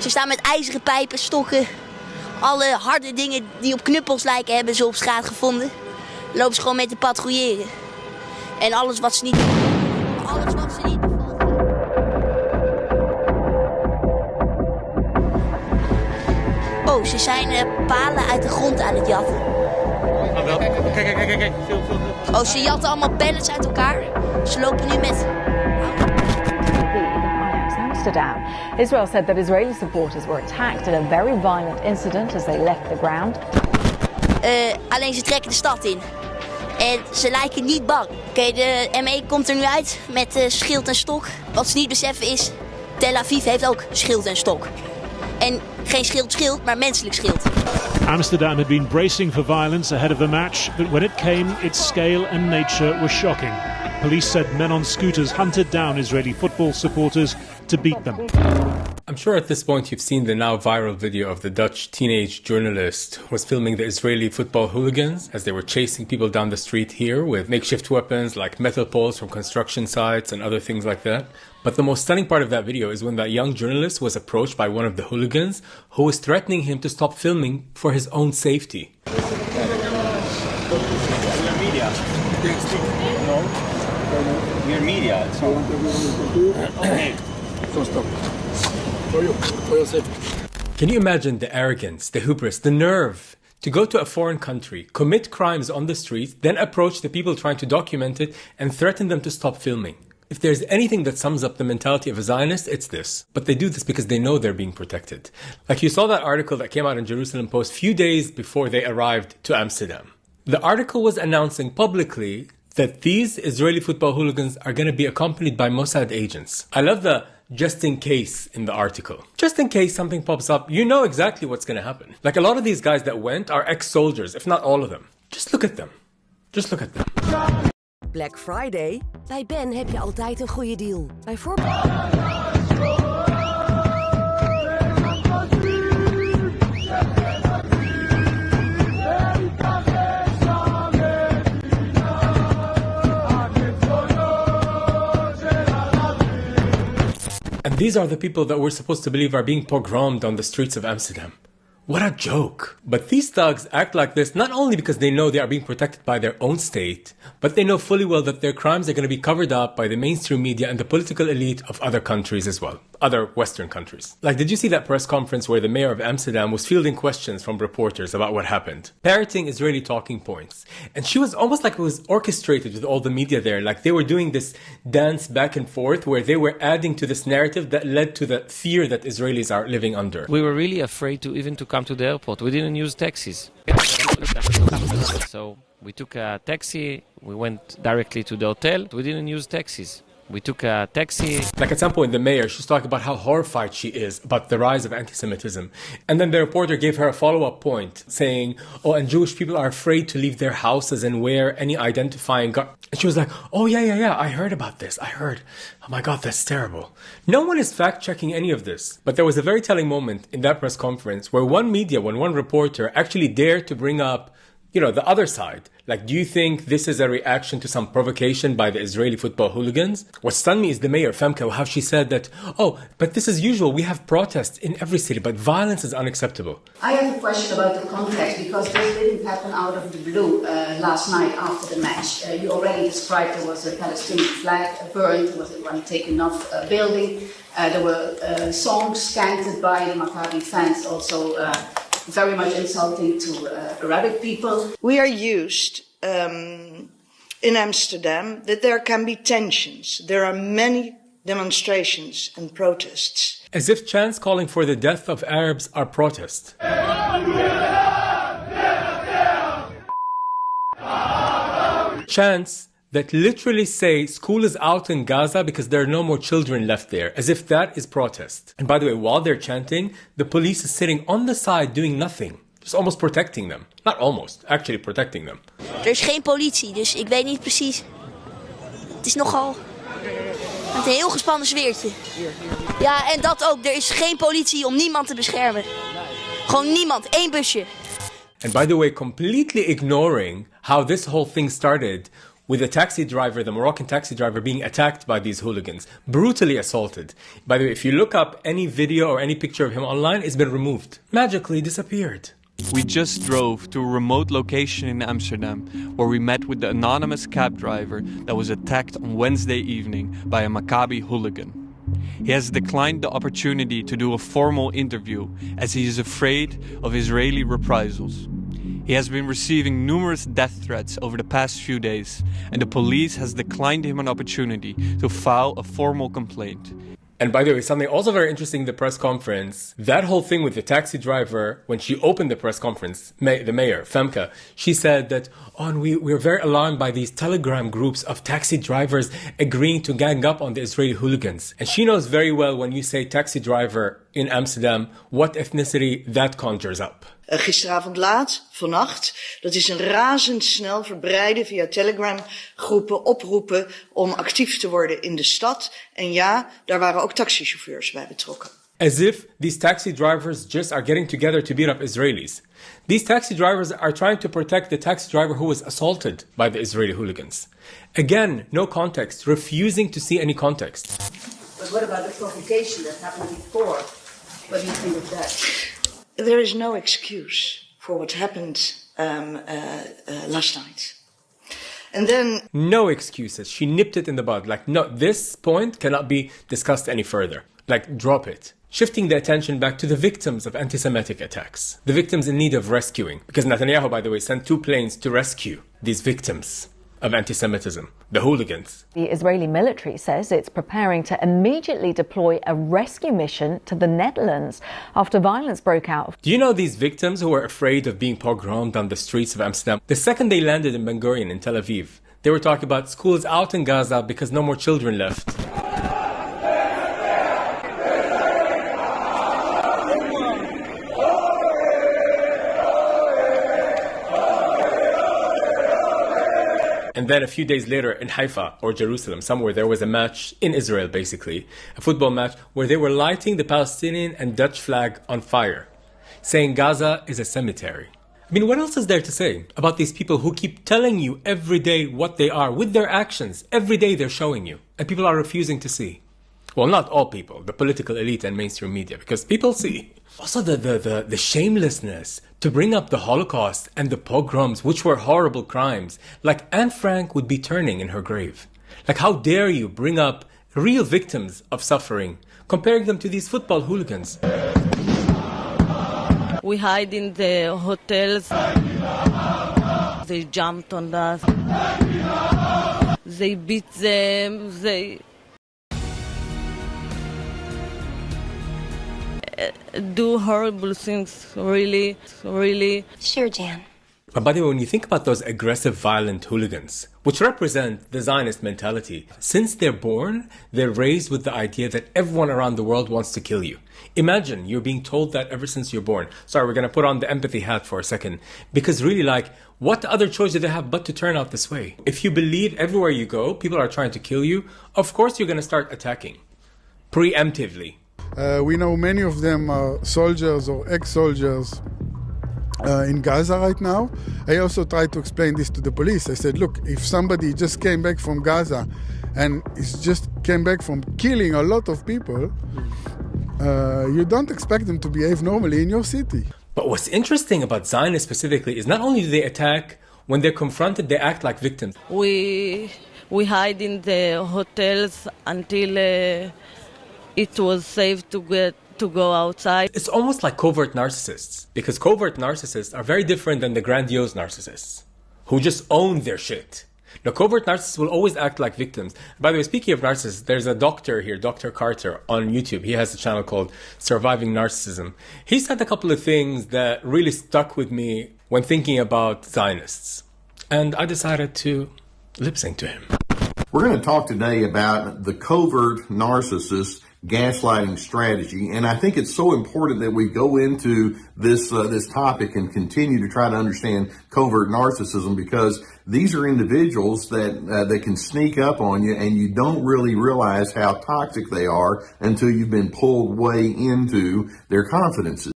Ze staan met ijzeren pijpen, stokken. Alle harde dingen die op knuppels lijken hebben ze op straat gevonden. Lopen ze gewoon mee te patrouilleren. En alles wat ze niet bevalt. Oh, ze zijn palen uit de grond aan het jatten. Oh, wel. Kijk. Veel. Oh, ze jatten allemaal pallets uit elkaar. Ze lopen nu met... Amsterdam. Israel said that Israeli supporters were attacked in a very violent incident as they left the ground. Alleen ze trekken de stad in. En ze lijken niet bang. Oké, de ME komt er nu uit met schild en stok. Wat ze niet beseffen is, Tel Aviv heeft ook schild en stok. En geen schild, maar menselijk schild. Amsterdam had been bracing for violence ahead of the match, but when it came, its scale and nature were shocking. Police said men on scooters hunted down Israeli football supporters to beat them. I'm sure at this point you've seen the now viral video of the Dutch teenage journalist who was filming the Israeli football hooligans as they were chasing people down the street here with makeshift weapons like metal poles from construction sites and other things like that. But the most stunning part of that video is when that young journalist was approached by one of the hooligans who was threatening him to stop filming for his own safety. We're media, so... Okay. So stop. For your safety. Can you imagine the arrogance, the hubris, the nerve to go to a foreign country, commit crimes on the streets, then approach the people trying to document it and threaten them to stop filming? If there's anything that sums up the mentality of a Zionist, it's this. But they do this because they know they're being protected. Like you saw that article that came out in Jerusalem Post a few days before they arrived to Amsterdam. The article was announcing publicly that these Israeli football hooligans are going to be accompanied by Mossad agents. I love the just in case in the article. Just in case something pops up, you know exactly what's going to happen. Like a lot of these guys that went are ex-soldiers, if not all of them. Just look at them. Just look at them. Black Friday? Bij Ben heb je altijd een goede deal. Bijvoorbeeld... And these are the people that we're supposed to believe are being pogromed on the streets of Amsterdam. What a joke. But these thugs act like this not only because they know they are being protected by their own state, but they know fully well that their crimes are going to be covered up by the mainstream media and the political elite of other countries as well. Other Western countries. Like, did you see that press conference where the mayor of Amsterdam was fielding questions from reporters about what happened? Parroting Israeli talking points. And she was almost like it was orchestrated with all the media there. Like they were doing this dance back and forth where they were adding to this narrative that led to the fear that Israelis are living under. We were really afraid to even to come to the airport. We didn't use taxis. So we took a taxi, we went directly to the hotel. We didn't use taxis. We took a taxi. Like at some point, the mayor, she's talking about how horrified she is about the rise of anti-Semitism. And then the reporter gave her a follow-up point saying, oh, and Jewish people are afraid to leave their houses and wear any identifying garb. And she was like, oh, yeah, I heard about this. I heard. Oh my God, that's terrible. No one is fact-checking any of this. But there was a very telling moment in that press conference where one reporter actually dared to bring up, the other side. Like, do you think this is a reaction to some provocation by the Israeli football hooligans? What stunned me is the mayor, Femke, how she said that, oh, but this is usual. We have protests in every city, but violence is unacceptable. I have a question about the context, because this didn't happen out of the blue last night after the match. You already described there was a Palestinian flag burned, there was one taken off building. There were songs chanted by the Maccabi fans, also very much insulting to Arabic people. We are used in Amsterdam that there can be tensions. There are many demonstrations and protests. As if chants calling for the death of Arabs are protests. Chants that literally say school is out in Gaza because there are no more children left there, as if that is protest. And by the way, while they're chanting, the police is sitting on the side doing nothing. Just almost protecting them. Not almost, actually protecting them. Er is geen politie, dus ik weet niet precies. Het is nogal een heel gespannen sfeertje. Ja, en dat ook. Er is geen politie om niemand te beschermen. Gewoon niemand, één busje. And by the way, completely ignoring how this whole thing started with the taxi driver, the Moroccan taxi driver, being attacked by these hooligans, brutally assaulted. By the way, if you look up any video or any picture of him online, it's been removed. Magically disappeared. We just drove to a remote location in Amsterdam where we met with the anonymous cab driver that was attacked on Wednesday evening by a Maccabi hooligan. He has declined the opportunity to do a formal interview as he is afraid of Israeli reprisals. He has been receiving numerous death threats over the past few days, and the police has declined him an opportunity to file a formal complaint. And by the way, something also very interesting in the press conference, that whole thing with the taxi driver, when she opened the press conference, the mayor, Femke, she said that, we're very alarmed by these telegram groups of taxi drivers agreeing to gang up on the Israeli hooligans. And she knows very well when you say taxi driver in Amsterdam, what ethnicity that conjures up. Gisteravond laat, vannacht, dat is een razendsnel verbreiden via Telegram-groepen, oproepen om actief te worden in de stad. En ja, daar waren ook taxichauffeurs bij betrokken. As if these taxi drivers just are getting together to beat up Israelis. These taxi drivers are trying to protect the taxi driver who was assaulted by the Israeli hooligans. Again, no context, refusing to see any context. But what about the provocation that happened before? What do you think of that? There is no excuse for what happened last night. And then... No excuses. She nipped it in the bud. Like, no, this point cannot be discussed any further. Like, drop it. Shifting the attention back to the victims of anti-Semitic attacks. The victims in need of rescuing. Because Netanyahu, by the way, sent 2 planes to rescue these victims of anti-Semitism, the hooligans. The Israeli military says it's preparing to immediately deploy a rescue mission to the Netherlands after violence broke out. Do you know these victims who were afraid of being pogromed on the streets of Amsterdam? The second they landed in Ben Gurion in Tel Aviv, they were talking about schools out in Gaza because no more children left. And then a few days later in Haifa or Jerusalem, somewhere, there was a match in Israel, basically, a football match where they were lighting the Palestinian and Dutch flag on fire, saying Gaza is a cemetery. I mean, what else is there to say about these people who keep telling you every day what they are with their actions? Every day they're showing you, and people are refusing to see. Well, not all people, the political elite and mainstream media, because people see. Also the shamelessness to bring up the Holocaust and the pogroms, which were horrible crimes. Like Anne Frank would be turning in her grave. Like, how dare you bring up real victims of suffering, comparing them to these football hooligans. We hide in the hotels. They jumped on us. They beat them. They do horrible things, really. Sure, Jan. But by the way, when you think about those aggressive, violent hooligans, which represent the Zionist mentality, since they're born, they're raised with the idea that everyone around the world wants to kill you. Imagine you're being told that ever since you're born. Sorry, we're going to put on the empathy hat for a second. Because really, like, what other choice do they have but to turn out this way? If you believe everywhere you go, people are trying to kill you, of course you're going to start attacking. Preemptively. We know many of them are soldiers or ex-soldiers in Gaza right now. I also tried to explain this to the police. I said, look, if somebody just came back from Gaza and just came back from killing a lot of people, you don't expect them to behave normally in your city. But what's interesting about Zionists specifically is not only do they attack, when they're confronted, they act like victims. We hide in the hotels until it was safe to go outside. It's almost like covert narcissists, because covert narcissists are very different than the grandiose narcissists who just own their shit. Now, covert narcissists will always act like victims. By the way, speaking of narcissists, there's a doctor here, Dr. Carter, on YouTube. He has a channel called Surviving Narcissism. He said a couple of things that really stuck with me when thinking about Zionists. And I decided to lip sync to him. We're going to talk today about the covert narcissist gaslighting strategy, and I think it's so important that we go into this topic and continue to try to understand covert narcissism, because these are individuals that can sneak up on you, and you don't really realize how toxic they are until you've been pulled way into their confidences.